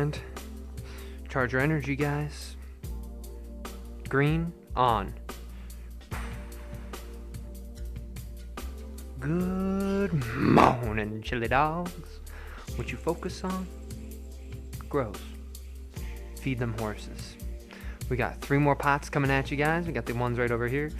hand. Charge your energy, guys. Green, on. Good morning, chili dogs. What you focus on grows. Feed them horses. We got 3 more pots coming at you guys. We got the ones right over here.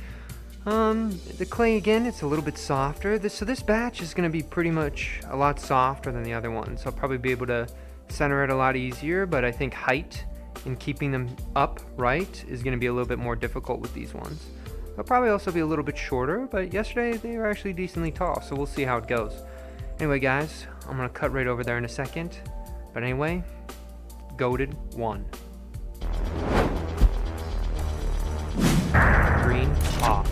The clay again, it's a little bit softer. So this batch is going to be pretty much a lot softer than the other ones. I'll probably be able to center it a lot easier, but I think height and keeping them upright is going to be a little bit more difficult with these ones. They'll probably also be a little bit shorter, but yesterday they were actually decently tall, so we'll see how it goes. Anyway, guys, I'm going to cut right over there in a second. But anyway, goated 1. Green, off.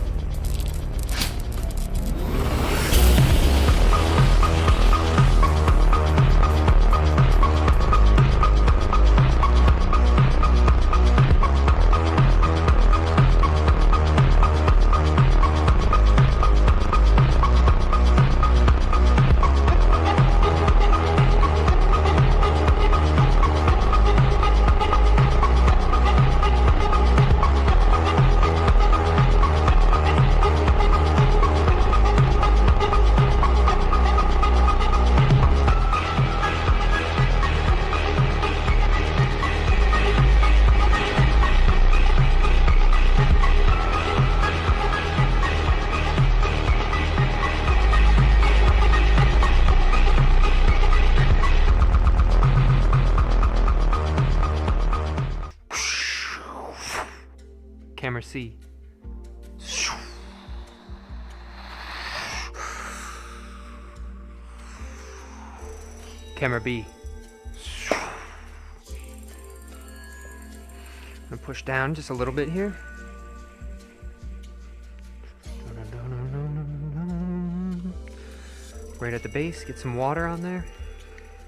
Camera C. Camera B. I'm gonna push down just a little bit here. Right at the base, get some water on there.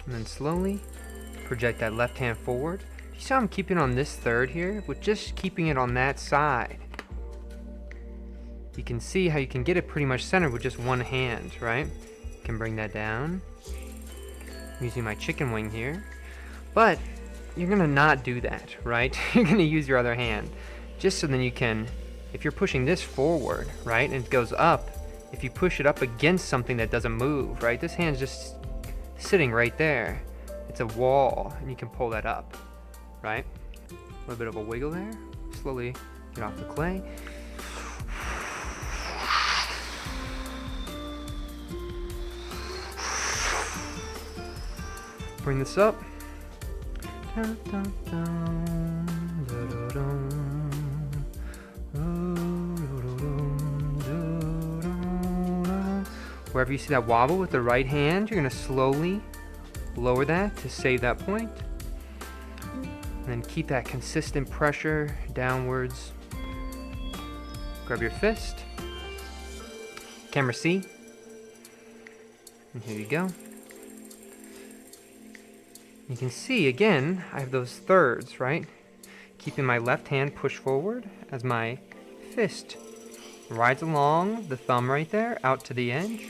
And then slowly project that left hand forward. You see how I'm keeping on this third here? With just keeping it on that side. You can see how you can get it pretty much centered with just one hand, right? You can bring that down. I'm using my chicken wing here. But you're gonna not do that, right? You're gonna use your other hand. Just so then you can, if you're pushing this forward, right, and it goes up, if you push it up against something that doesn't move, right? This hand's just sitting right there. It's a wall, and you can pull that up. Right? A little bit of a wiggle there. Slowly get off the clay. Bring this up. Wherever you see that wobble with the right hand, you're going to slowly lower that to save that point. And then keep that consistent pressure downwards. Grab your fist. Camera C. And here you go. You can see, again, I have those thirds, right? Keeping my left hand pushed forward as my fist rides along the thumb right there, out to the edge.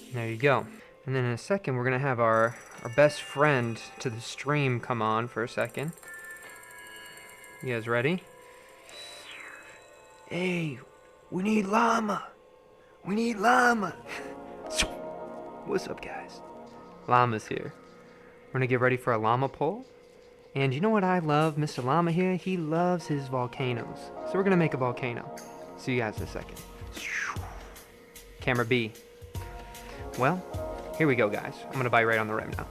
And there you go. And then in a second, we're going to have our best friend to the stream come on for a second. You guys ready? Hey, we need llama. We need llama. What's up, guys? Llama's here. We're going to get ready for a llama pull. And you know what I love? Mr. Llama here, he loves his volcanoes. So we're going to make a volcano. See you guys in a second. Camera B. Well, here we go, guys. I'm going to bite right on the rim now.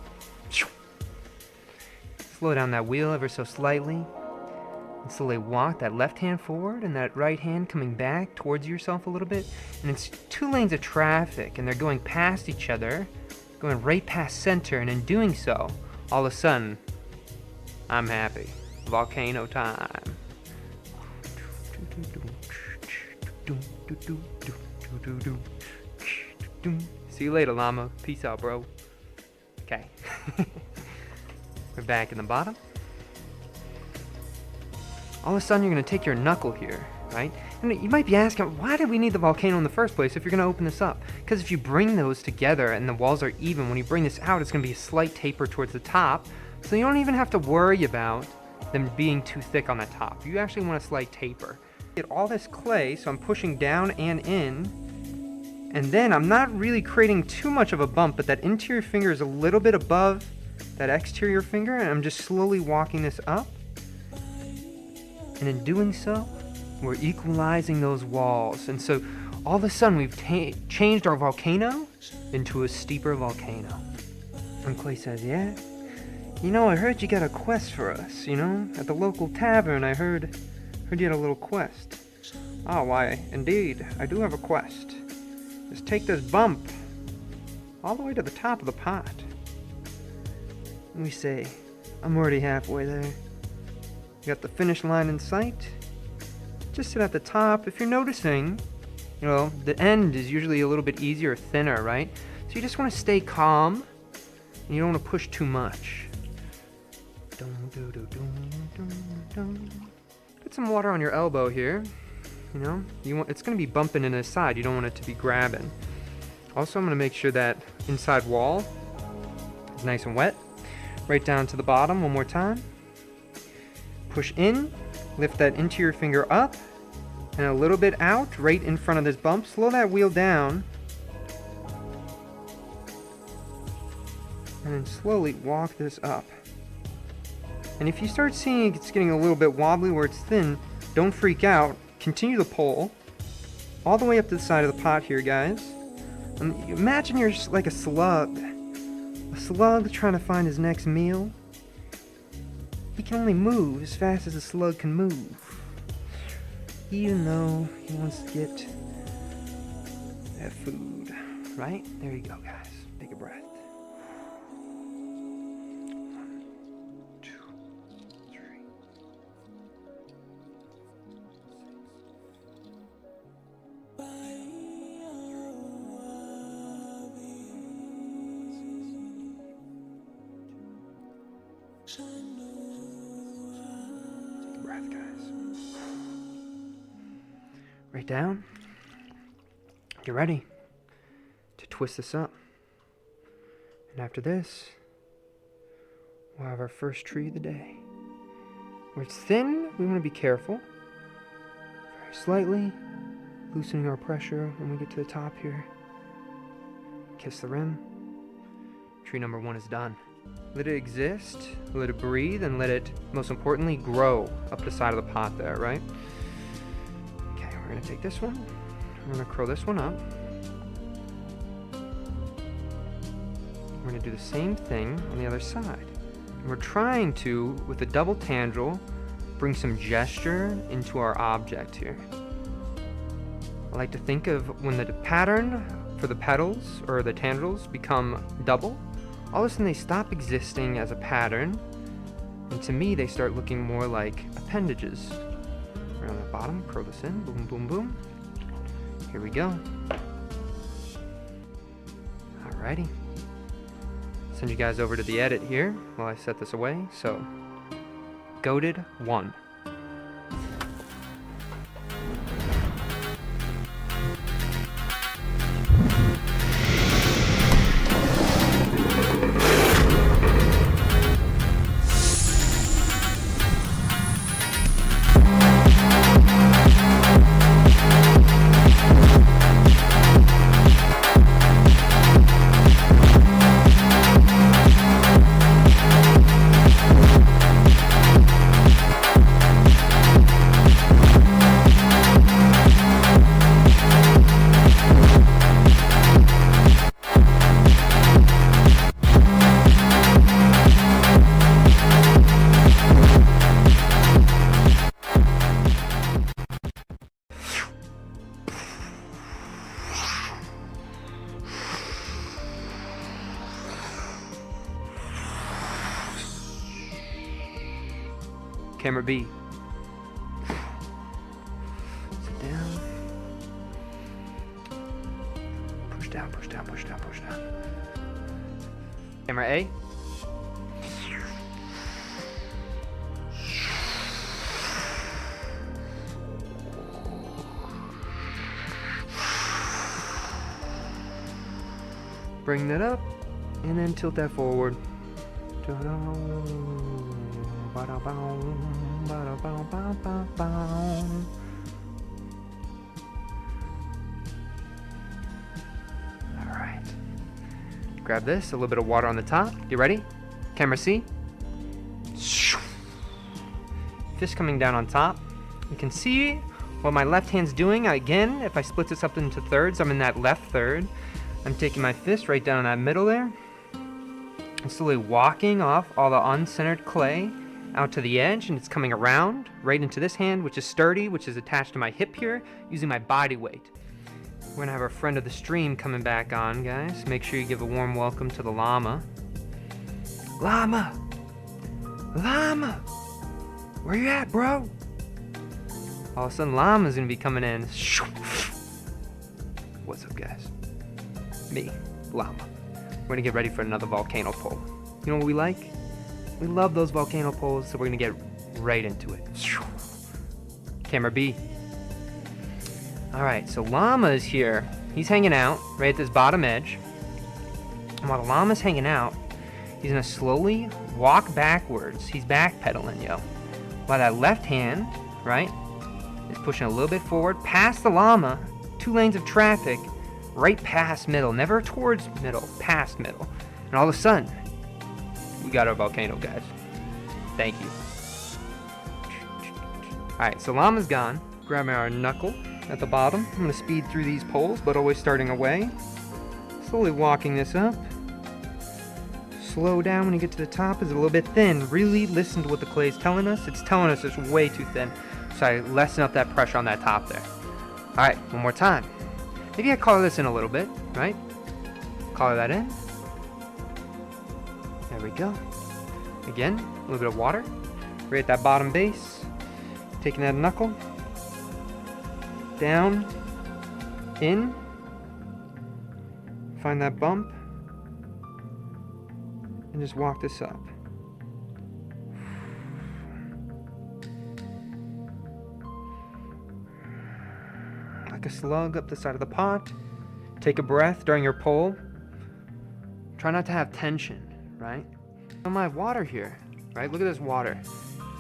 Slow down that wheel ever so slightly. And slowly walk that left hand forward and that right hand coming back towards yourself a little bit. And it's 2 lanes of traffic, and they're going past each other, going right past center, and in doing so, all of a sudden, I'm happy. Volcano time. See you later, llama. Peace out, bro. Okay. We're back in the bottom. All of a sudden, you're going to take your knuckle here, right? And you might be asking, why did we need the volcano in the first place if you're going to open this up? Because if you bring those together and the walls are even, when you bring this out, it's going to be a slight taper towards the top, so you don't even have to worry about them being too thick on the top. You actually want a slight taper. Get all this clay, so I'm pushing down and in, and then I'm not really creating too much of a bump, but that interior finger is a little bit above that exterior finger, and I'm just slowly walking this up. And in doing so, we're equalizing those walls. And so all of a sudden we've changed our volcano into a steeper volcano. And Clay says, yeah, you know, I heard you got a quest for us, you know, at the local tavern. I heard you had a little quest. Oh, why, indeed, I do have a quest. Just take this bump all the way to the top of the pot. And we say, I'm already halfway there. You got the finish line in sight. Just sit at the top. If you're noticing, you know, the end is usually a little bit easier, thinner, right? So you just want to stay calm, and you don't want to push too much. Put some water on your elbow here. You know, it's going to be bumping in the side. You don't want it to be grabbing. Also, I'm going to make sure that inside wall is nice and wet. Right down to the bottom one more time. Push in, lift that interior finger up, and a little bit out, right in front of this bump. Slow that wheel down. And then slowly walk this up. And if you start seeing it's getting a little bit wobbly where it's thin, don't freak out. Continue to pull all the way up to the side of the pot here, guys. Imagine you're just like a slug trying to find his next meal. He can only move as fast as a slug can move, even though he wants to get that food, right? There you go, guys. Take a breath. 1, 2, 3. Breath, guys. Right down. Get ready to twist this up. And after this, we'll have our first tree of the day. Where it's thin, we want to be careful. Very slightly, loosening our pressure when we get to the top here. Kiss the rim. Tree number 1 is done. Let it exist, let it breathe, and let it, most importantly, grow up the side of the pot there, right? Okay, we're going to take this one. We're going to curl this one up. We're going to do the same thing on the other side. And we're trying to, with a double tendril, bring some gesture into our object here. I like to think of when the pattern for the petals or the tendrils become double, all of a sudden they stop existing as a pattern, and to me they start looking more like appendages. Right on the bottom, curl this in, boom, boom, boom. Here we go. Alrighty. Send you guys over to the edit here while I set this away. So, Goated 1. Camera B. Sit down. Push down, push down, push down, push down. Camera A. bring that up, and then tilt that forward. Alright. Grab this, a little bit of water on the top. You ready? Camera C. Fish coming down on top. You can see what my left hand's doing. Again, if I split this up into thirds, I'm in that left third. I'm taking my fist right down in that middle there. I'm slowly walking off all the uncentered clay out to the edge, and it's coming around right into this hand, which is sturdy, which is attached to my hip here, using my body weight. We're gonna have our friend of the stream coming back on, guys. Make sure you give a warm welcome to the llama. Llama! Llama! Where you at, bro? All of a sudden, llama's gonna be coming in. What's up, guys? Me, llama. We're gonna get ready for another volcano pole. You know what we like? We love those volcano poles, so we're gonna get right into it. Camera B. Alright, so llama is here. He's hanging out right at this bottom edge. And while the llama's hanging out, he's gonna slowly walk backwards. He's backpedaling, yo. While that left hand, right, is pushing a little bit forward, past the llama, 2 lanes of traffic, right past middle, never towards middle, past middle. And all of a sudden, we got our volcano, guys. Thank you. Alright, so llama's gone. Grabbing our knuckle at the bottom. I'm gonna speed through these poles, but always starting away. Slowly walking this up. Slow down when you get to the top. It's a little bit thin. Really listen to what the clay is telling us. It's telling us it's way too thin. So I lessen up that pressure on that top there. Alright, one more time. Maybe I color this in a little bit, right? Color that in. There we go. Again, a little bit of water. Right at that bottom base. Taking that knuckle. Down. In. Find that bump. And just walk this up. Like a slug up the side of the pot. Take a breath during your pull. Try not to have tension, right? On my water here, right? Look at this water.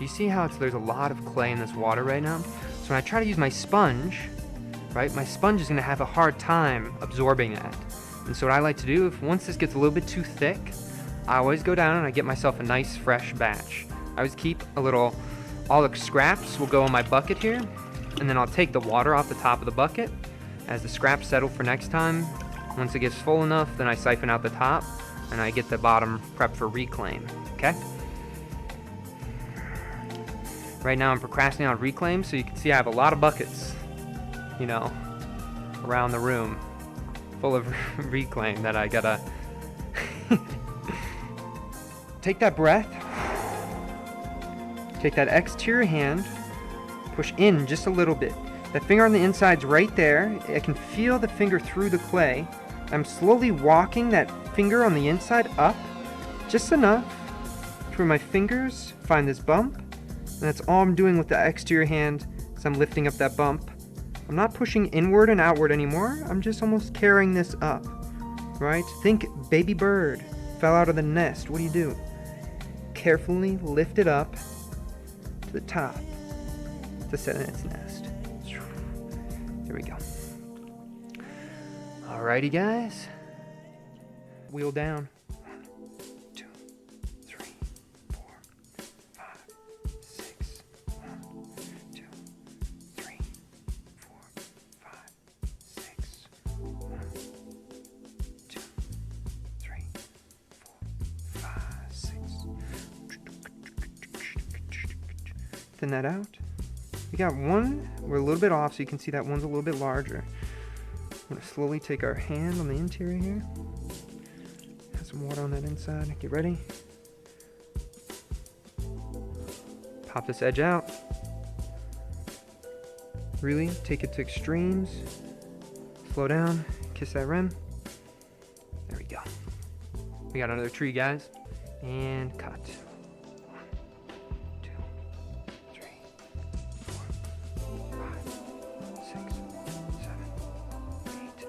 You see how there's a lot of clay in this water right now? So when I try to use my sponge, right? My sponge is gonna have a hard time absorbing that. And so what I like to do, once this gets a little bit too thick, I always go down and I get myself a nice fresh batch. I always keep a little, all the scraps will go in my bucket here, and then I'll take the water off the top of the bucket as the scraps settle for next time. Once it gets full enough, then I siphon out the top and I get the bottom prepped for reclaim, okay? Right now I'm procrastinating on reclaim, so you can see I have a lot of buckets, you know, around the room full of reclaim that I gotta take that breath, take that exterior hand, push in just a little bit. That finger on the inside's right there. I can feel the finger through the clay. I'm slowly walking that finger on the inside up, just enough to where my fingers find this bump. And that's all I'm doing with the exterior hand as I'm lifting up that bump. I'm not pushing inward and outward anymore. I'm just almost carrying this up, right? Think baby bird fell out of the nest. What do? Carefully lift it up to the top to set in its nest. There we go. Alrighty, guys. Wheel down. 1, 2, 3, 4, 5, 6. 1, 2, 3, 4, 5, 6. 1, 2, 3, 4, 5, 6. Thin that out. We got one, we're a little bit off, so you can see that one's a little bit larger. I'm gonna slowly take our hand on the interior here. Have some water on that inside. Get ready. Pop this edge out. Really take it to extremes. Slow down, kiss that rim. There we go. We got another tree, guys. And cut. 1, 2, 3, 4, 5, 6, 7, 8.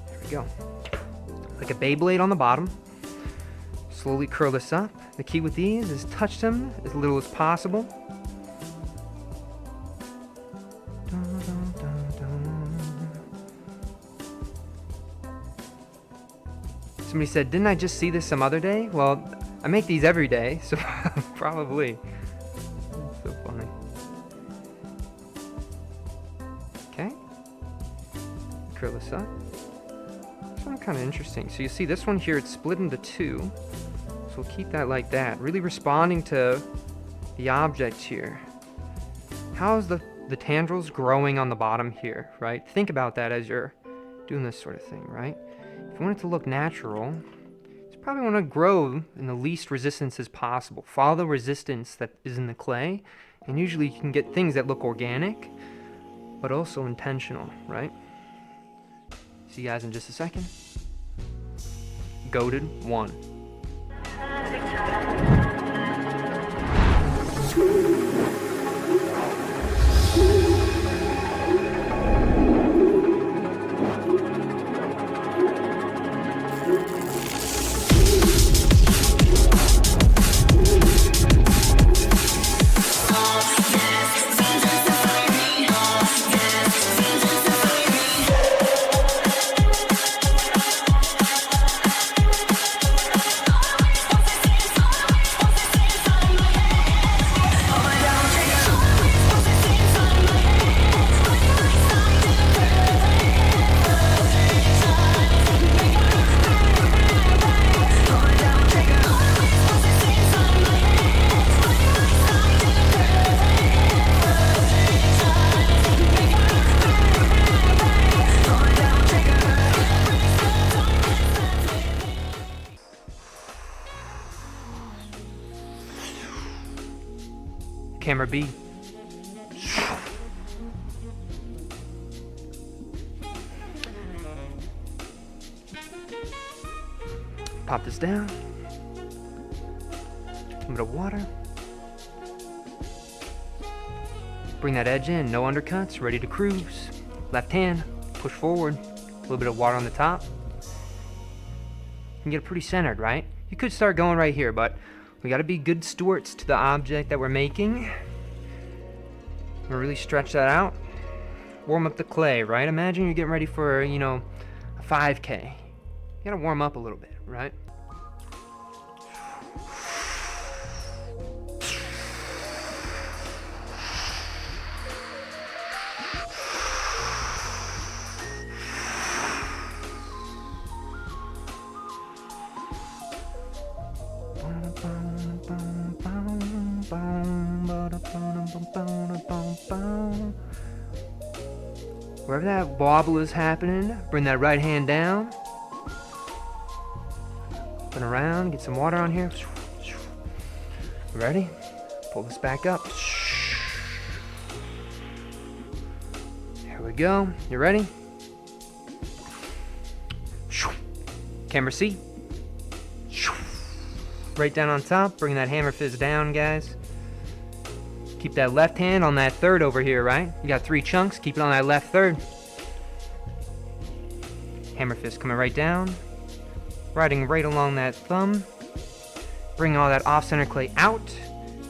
There we go. like a Beyblade on the bottom. Slowly curl this up. The key with these is touch them as little as possible. Somebody said, didn't I just see this some other day? Well, I make these every day, so probably. That's so funny. Okay. Curl this up. This one kind of interesting. So you see this one here, it's split into two. So we'll keep that like that. Really responding to the object here. How is the tendrils growing on the bottom here, right? Think about that as you're doing this sort of thing, right? If you want it to look natural, you probably want to grow in the least resistance as possible. Follow the resistance that is in the clay, and usually you can get things that look organic, but also intentional, right? See you guys in just a second. Goated 1. Camera B. Pop this down. A little bit of water. Bring that edge in, no undercuts, ready to cruise. Left hand, push forward. A little bit of water on the top. You can get it pretty centered, right? You could start going right here, but we got to be good stewards to the object that we're making. We'll really stretch that out. Warm up the clay, right? Imagine you're getting ready for, a 5K. You got to warm up a little bit, right? Wherever that wobble is happening, bring that right hand down. Spin around, get some water on here. Ready? Pull this back up. Here we go. You ready? Camera C. Right down on top. Bring that hammer fist down, guys. Keep that left hand on that third over here, right? You got 3 chunks. Keep it on that left third. Hammer fist coming right down. Riding right along that thumb. Bring all that off-center clay out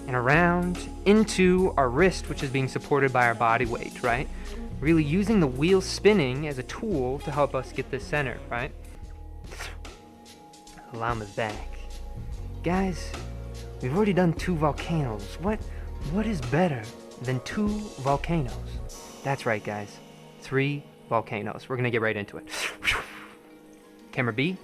and around into our wrist, which is being supported by our body weight, right? Really using the wheel spinning as a tool to help us get this center, right? Llama's back. Guys, we've already done 2 volcanoes. What is better than 2 volcanoes? That's right, guys. 3 volcanoes. We're gonna get right into it. Camera B.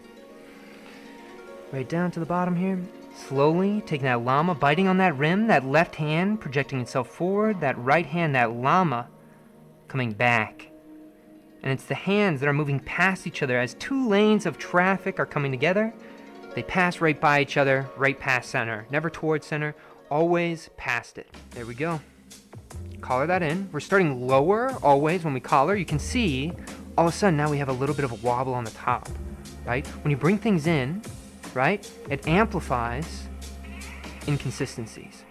Right down to the bottom here. Slowly taking that llama, biting on that rim, that left hand projecting itself forward, that right hand, that llama coming back. And it's the hands that are moving past each other as 2 lanes of traffic are coming together. They pass right by each other, right past center. Never towards center, always past it. There we go. Collar that in. We're starting lower always when we collar. You can see all of a sudden now we have a little bit of a wobble on the top, right? When you bring things in, right, it amplifies inconsistencies.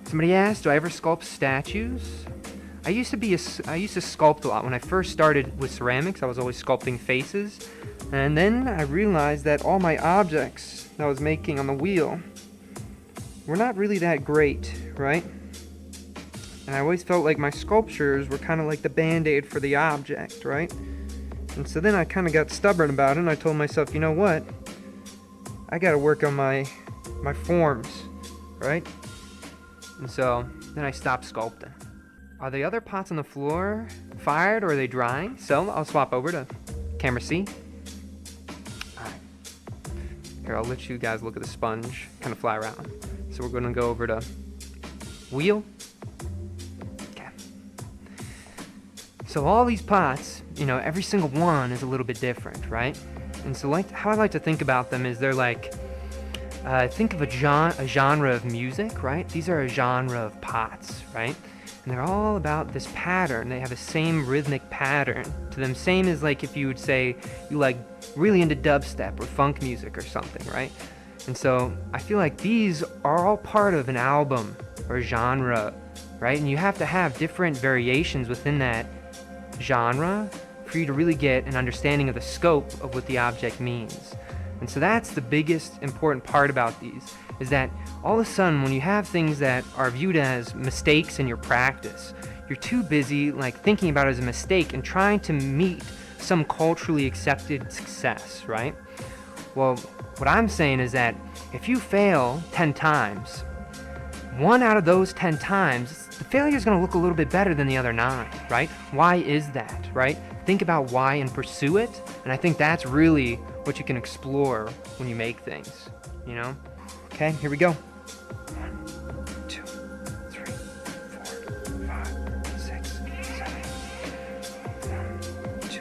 Somebody asked, do I ever sculpt statues? I used to sculpt a lot. When I first started with ceramics, I was always sculpting faces. And then I realized that all my objects that I was making on the wheel were not really that great, right? And I always felt like my sculptures were kind of like the band-aid for the object, right? And so then I kind of got stubborn about it, and I told myself, you know what? I gotta work on my forms, right? And so then I stopped sculpting. Are the other pots on the floor fired, or are they drying? So I'll swap over to camera C. Alright. Here, I'll let you guys look at the sponge kind of fly around. So we're gonna go over to wheel. Okay. So all these pots, you know, every single one is a little bit different, right? And so how I like to think about them is they're like, think of a genre of music, right? These are a genre of pots, right? And they're all about this pattern. They have the same rhythmic pattern to them. Same as like if you would say you like really into dubstep or funk music or something, right? And so I feel like these are all part of an album or genre, right? And you have to have different variations within that genre for you to really get an understanding of the scope of what the object means. And so that's the biggest important part about these, is that all of a sudden when you have things that are viewed as mistakes in your practice, you're too busy like thinking about it as a mistake and trying to meet some culturally accepted success, right? Well, what I'm saying is that if you fail 10 times, 1 out of those 10 times, the failure is going to look a little bit better than the other 9, right? Why is that, right? Think about why and pursue it, and I think that's really what you can explore when you make things, you know? Okay, here we go. 1, 2, 3, 4, 5, 6, 7. 1, 2,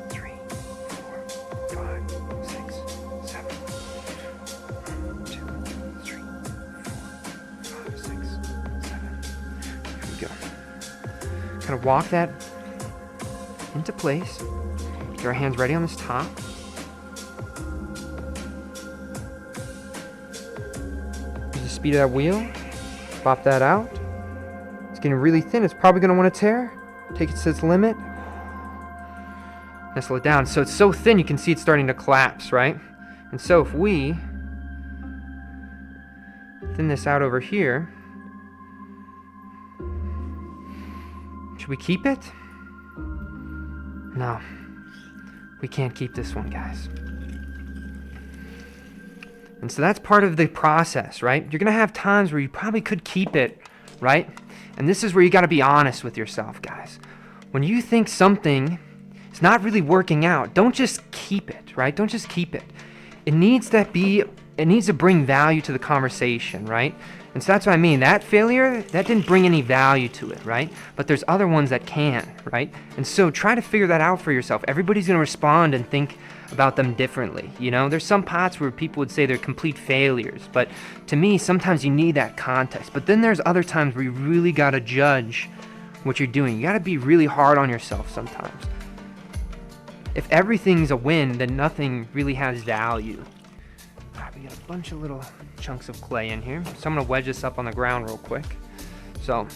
3, 4, 5, 6, 7. 1, 2, 3, 4, 5, 6, 7. Here we go. Kind of walk that into place. Get our hands ready on this top. Use the speed of that wheel. Pop that out. It's getting really thin. It's probably going to want to tear. Take it to its limit. Nestle it down. So it's so thin you can see it's starting to collapse, right? And so if we thin this out over here, should we keep it? No, we can't keep this one, guys. And so that's part of the process, right? You're gonna have times where you probably could keep it, right? And this is where you gotta be honest with yourself, guys. When you think something is not really working out, don't just keep it, right? Don't just keep it. It needs to bring value to the conversation, right? And so that's what I mean. That failure, that didn't bring any value to it, right? But there's other ones that can, right? And so try to figure that out for yourself. Everybody's going to respond and think about them differently, you know? There's some pots where people would say they're complete failures, but to me, sometimes you need that context. But then there's other times where you really got to judge what you're doing. You got to be really hard on yourself sometimes. If everything's a win, then nothing really has value. We got a bunch of little chunks of clay in here. So I'm going to wedge this up on the ground real quick. So,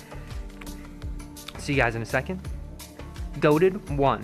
see you guys in a second. Goated 1.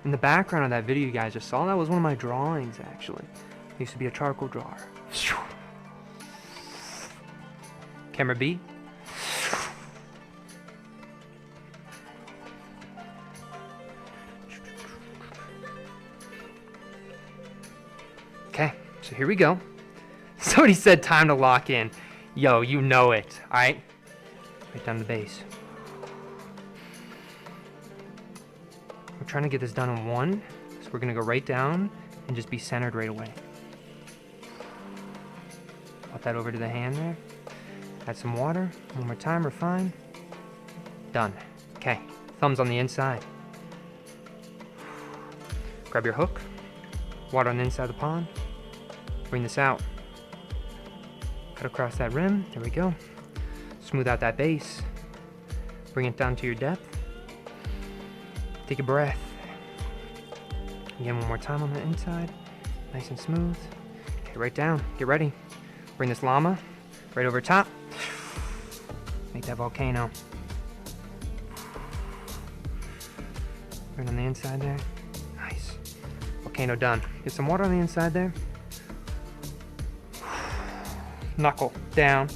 In the background of that video you guys just saw, that was one of my drawings, actually. It used to be a charcoal drawer. Camera B. Okay, so here we go. Somebody said time to lock in. Yo, you know it, alright? Right down the base. trying to get this done in one. So we're gonna go right down and just be centered right away. Pop that over to the hand there. Add some water. One more time, refine. Done. Okay, thumbs on the inside. Grab your hook. Water on the inside of the pond. Bring this out. Cut across that rim. There we go. Smooth out that base. Bring it down to your depth. Take a breath. Again, one more time on the inside. Nice and smooth. Okay, right down. Get ready. Bring this llama right over top. Make that volcano. Right on the inside there. Nice. Volcano done. Get some water on the inside there. Knuckle down.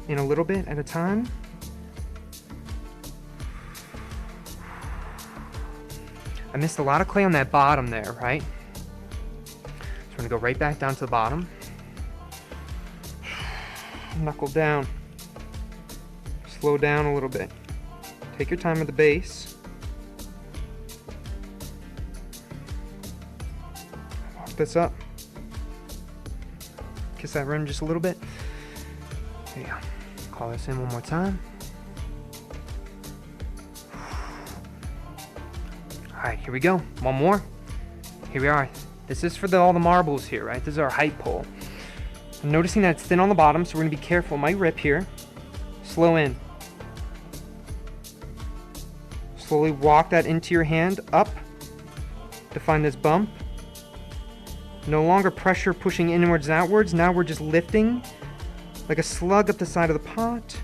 In a little bit at a time. I missed a lot of clay on that bottom there, right? So we're gonna go right back down to the bottom. Knuckle down. Slow down a little bit. Take your time at the base. Walk this up. Kiss that rim just a little bit. There you go. Call this in one more time. Alright, here we go. One more. Here we are. This is for all the marbles here, right? This is our height pole. I'm noticing that it's thin on the bottom, so we're going to be careful. It might rip here. Slow in. Slowly walk that into your hand, up to find this bump. No longer pressure pushing inwards and outwards. Now we're just lifting like a slug up the side of the pot.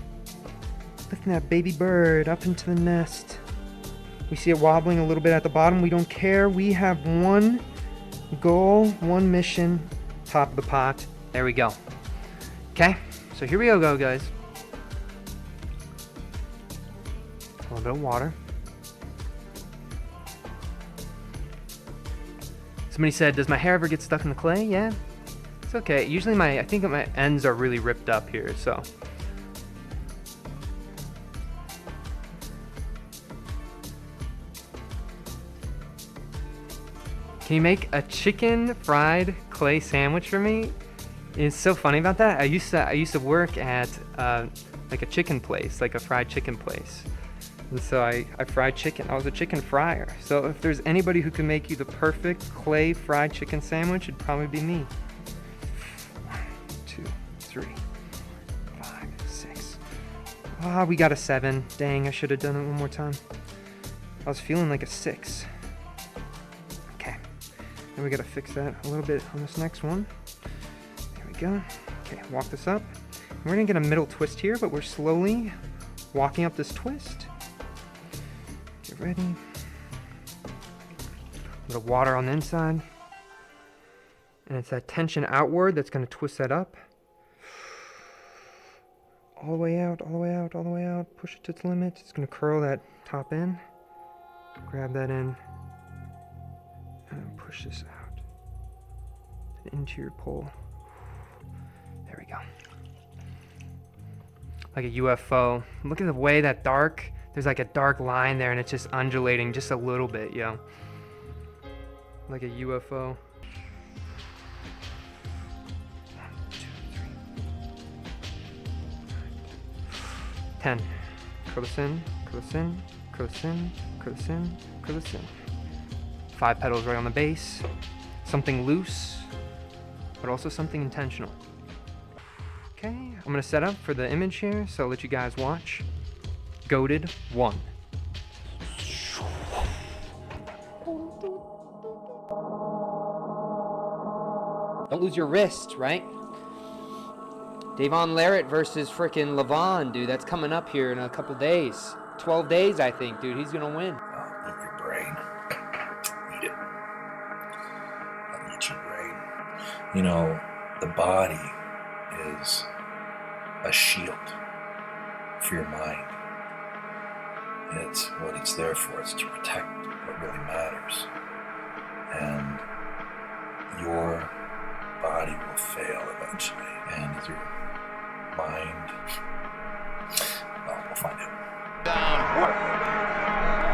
Lifting that baby bird up into the nest. We see it wobbling a little bit at the bottom. We don't care. We have one goal, one mission. Top of the pot. There we go. Okay, so here we go, guys. A little bit of water. Somebody said, does my hair ever get stuck in the clay? Yeah, it's okay. Usually I think my ends are really ripped up here, so. Can you make a chicken fried clay sandwich for me? It's so funny about that. I used to work at like a chicken place, like a fried chicken place. And so I fried chicken. I was a chicken fryer. So if there's anybody who can make you the perfect clay fried chicken sandwich, it'd probably be me. 1, 2, 3, 5, 6. Ah, we got a 7. Dang, I should have done it one more time. I was feeling like a 6. Okay. Then we gotta fix that a little bit on this next one. There we go. Okay, walk this up. We're gonna get a middle twist here, but we're slowly walking up this twist. Get ready. A little water on the inside. And it's that tension outward that's gonna twist that up. All the way out, all the way out, all the way out. Push it to its limit. It's gonna curl that top in. Grab that in. And push this out. Into your pole. There we go. Like a UFO. Look at the way that dark, there's like a dark line there and it's just undulating just a little bit, yo. Like a UFO. 1, 2, 3. 10. Curl this in, curl this in, curl this in, curl this in, curl this in. 5 petals right on the base. Something loose, but also something intentional. Okay, I'm gonna set up for the image here, so I'll let you guys watch. Goated 1. Don't lose your wrist, right? Davon Larratt versus frickin' Levon, dude. That's coming up here in a couple days. 12 days, I think, dude. He's gonna win. I'll eat your brain. Eat it. I'll eat your brain. You know, the body is a shield for your mind. It's what it's there for. It's to protect what really matters. And your body will fail eventually. And your mind, well, we'll find out. Down.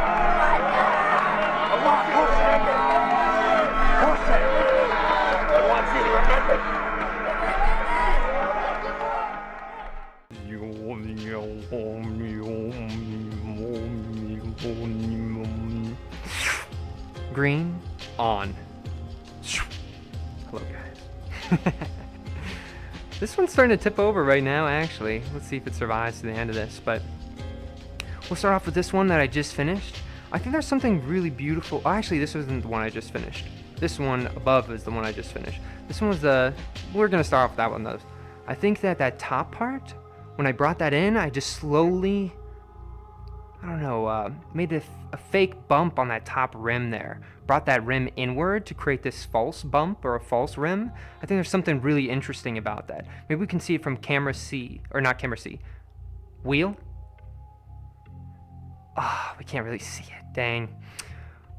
Green, on. Hello, guys. This one's starting to tip over right now, actually. Let's see if it survives to the end of this, but we'll start off with this one that I just finished. I think there's something really beautiful. Oh, actually, this wasn't the one I just finished. This one above is the one I just finished. This one was we're gonna start off with that one though. I think that top part, when I brought that in, I just slowly, I don't know, made a fake bump on that top rim there. Brought that rim inward to create this false bump or a false rim. I think there's something really interesting about that. Maybe we can see it from camera C, or not camera C. Wheel? Ah, we can't really see it, dang.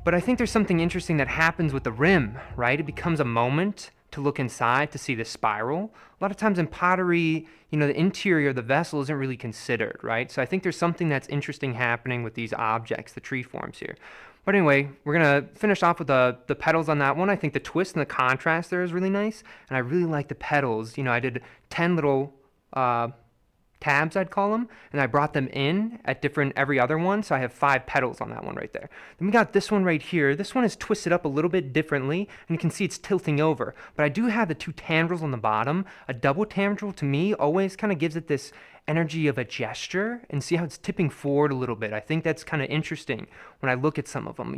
But I think there's something interesting that happens with the rim, right? It becomes a moment to look inside to see the spiral. A lot of times in pottery, the interior of the vessel isn't really considered, right? So I think there's something that's interesting happening with these objects, the tree forms here. But anyway, we're gonna finish off with the petals on that one. I think the twist and the contrast there is really nice, and I really like the petals. I did 10 little tabs, I'd call them, and I brought them in at every other one, so I have 5 petals on that one right there. Then we got this one right here. This one is twisted up a little bit differently, and you can see it's tilting over, but I do have the 2 tendrils on the bottom. A double tendril to me always kind of gives it this energy of a gesture, and see how it's tipping forward a little bit. I think that's kind of interesting when I look at some of them.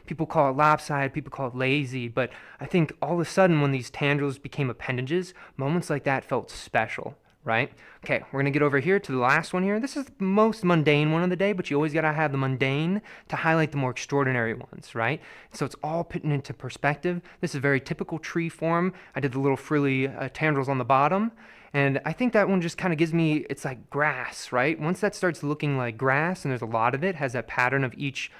People call it lopsided, people call it lazy, but I think all of a sudden when these tendrils became appendages, moments like that felt special. Right? Okay, we're gonna get over here to the last one here. This is the most mundane one of the day, but you always gotta have the mundane to highlight the more extraordinary ones, right? So it's all putting into perspective. This is a very typical tree form. I did the little frilly tendrils on the bottom, and I think that one just kind of gives me, it's like grass, right? Once that starts looking like grass, and there's a lot of it, has that pattern of each,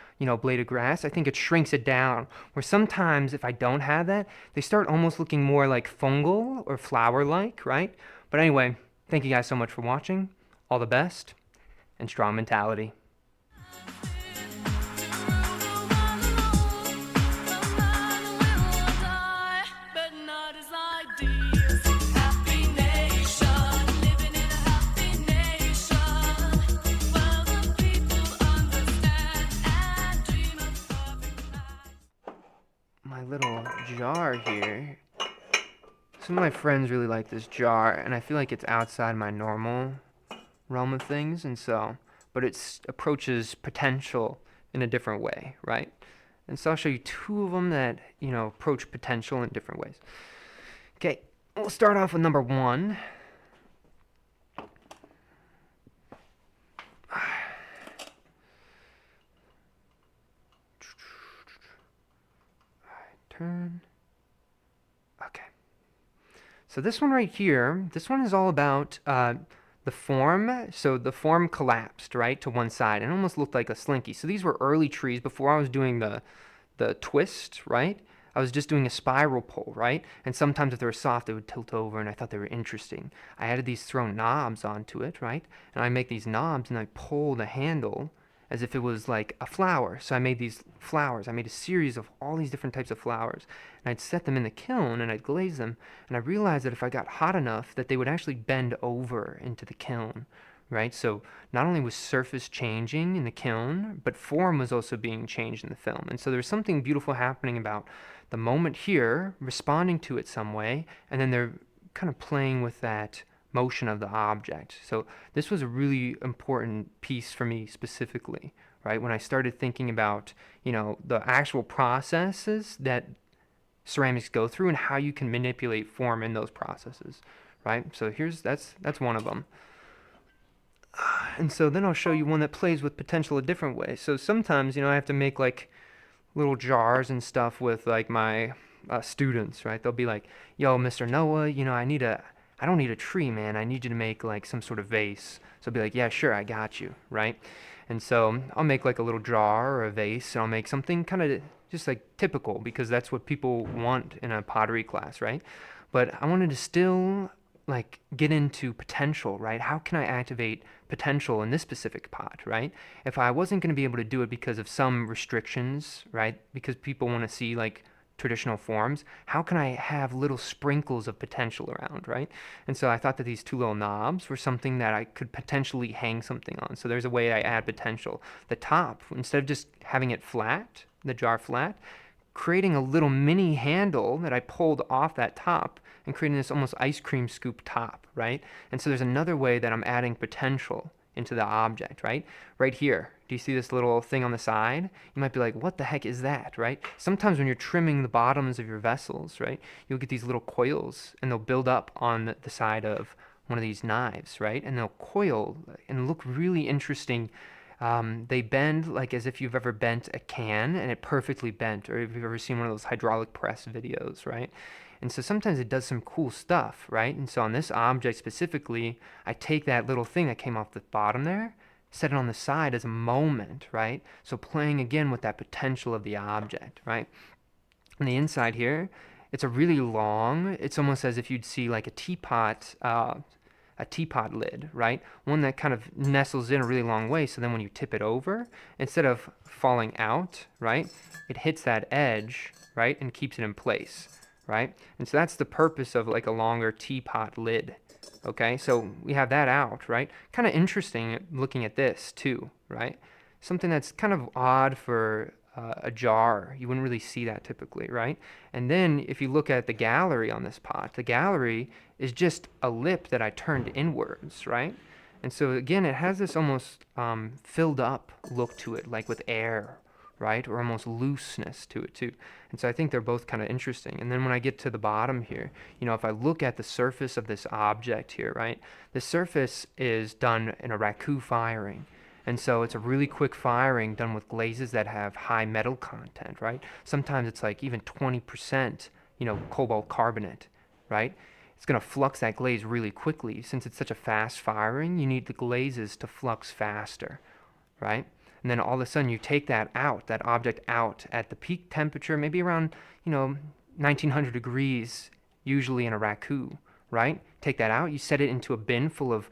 blade of grass, I think it shrinks it down. Where sometimes if I don't have that, they start almost looking more like fungal or flower-like, right? But anyway, thank you guys so much for watching. All the best, and strong mentality. My little jar here. Some of my friends really like this jar, and I feel like it's outside my normal realm of things, but it approaches potential in a different way, right? And so I'll show you 2 of them that, approach potential in different ways. Okay, we'll start off with number 1. Turn. Okay. So this one right here, this one is all about the form. So the form collapsed, right, to one side and almost looked like a slinky. So these were early trees before I was doing the twist, right? I was just doing a spiral pull, right? And sometimes if they were soft, they would tilt over, and I thought they were interesting. I added these thrown knobs onto it, right? And I make these knobs, and I pull the handle as if it was like a flower. So I made these flowers. I made a series of all these different types of flowers. And I'd set them in the kiln and I'd glaze them. And I realized that if I got hot enough that they would actually bend over into the kiln, right? So not only was surface changing in the kiln, but form was also being changed in the film. And so there's something beautiful happening about the moment here, responding to it some way, and then they're kind of playing with that motion of the object. So this was a really important piece for me specifically, right? When I started thinking about, the actual processes that ceramics go through and how you can manipulate form in those processes, right? So that's one of them. And so then I'll show you one that plays with potential a different way. So sometimes, I have to make like little jars and stuff with like my students, right? They'll be like, yo, Mr. Noah, I don't need a tree, man. I need you to make like some sort of vase. So I'll be like, yeah, sure, I got you, right? And so I'll make like a little jar or a vase, and I'll make something kind of just like typical, because that's what people want in a pottery class, right? But I wanted to still like get into potential, right? How can I activate potential in this specific pot, right? If I wasn't going to be able to do it because of some restrictions, right? Because people want to see like traditional forms, how can I have little sprinkles of potential around, right? And so I thought that these 2 little knobs were something that I could potentially hang something on. So there's a way I add potential. The top, instead of just having it flat, the jar flat, creating a little mini handle that I pulled off that top and creating this almost ice cream scoop top, right? And so there's another way that I'm adding potential into the object, right? Right here. Do you see this little thing on the side? You might be like, what the heck is that, right? Sometimes when you're trimming the bottoms of your vessels, right, you'll get these little coils and they'll build up on the side of one of these knives, right? And they'll coil and look really interesting. They bend like as if you've ever bent a can and it perfectly bent, or if you've ever seen one of those hydraulic press videos, right? And so sometimes it does some cool stuff, right? And so on this object specifically, I take that little thing that came off the bottom there, set it on the side as a moment, right? So playing again with that potential of the object, right? On the inside here, it's a really long, it's almost as if you'd see like a teapot lid, right? One that kind of nestles in a really long way. So then when you tip it over, instead of falling out, right, it hits that edge, right, and keeps it in place, right? And so that's the purpose of like a longer teapot lid. Okay, so we have that out, right? Kind of interesting looking at this too, right? Something that's kind of odd for a jar. You wouldn't really see that typically, right? And then if you look at the gallery on this pot, the gallery is just a lip that I turned inwards, right? And so again, it has this almost filled up look to it, like with air, right? Or almost looseness to it too. And so I think they're both kind of interesting. And then when I get to the bottom here, you know, if I look at the surface of this object here, right? The surface is done in a raku firing. And so it's a really quick firing done with glazes that have high metal content, right? Sometimes it's like even 20%, you know, cobalt carbonate, right? It's going to flux that glaze really quickly. Since it's such a fast firing, you need the glazes to flux faster, right? And then all of a sudden you take that out, that object out at the peak temperature, maybe around, you know, 1900 degrees, usually in a raku, right? Take that out, you set it into a bin full of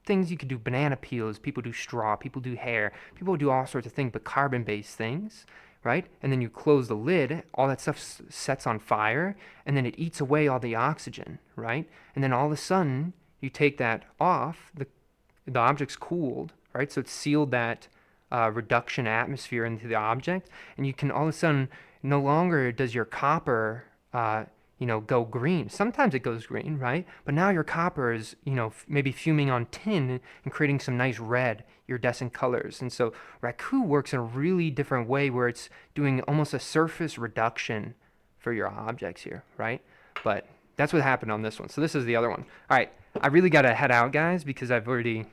things. You could do banana peels, people do straw, people do hair, people do all sorts of things, but carbon-based things, right? And then you close the lid, all that stuff sets on fire, and then it eats away all the oxygen, right? And then all of a sudden, you take that off, the object's cooled, right? So it's sealed that reduction atmosphere into the object, and you can all of a sudden, no longer does your copper you know, go green. Sometimes it goes green, right? But now your copper is, you know, maybe fuming on tin and creating some nice red, iridescent colors. And so raku works in a really different way where it's doing almost a surface reduction for your objects here, right? But that's what happened on this one. So this is the other one. All right, I really got to head out, guys, because I've already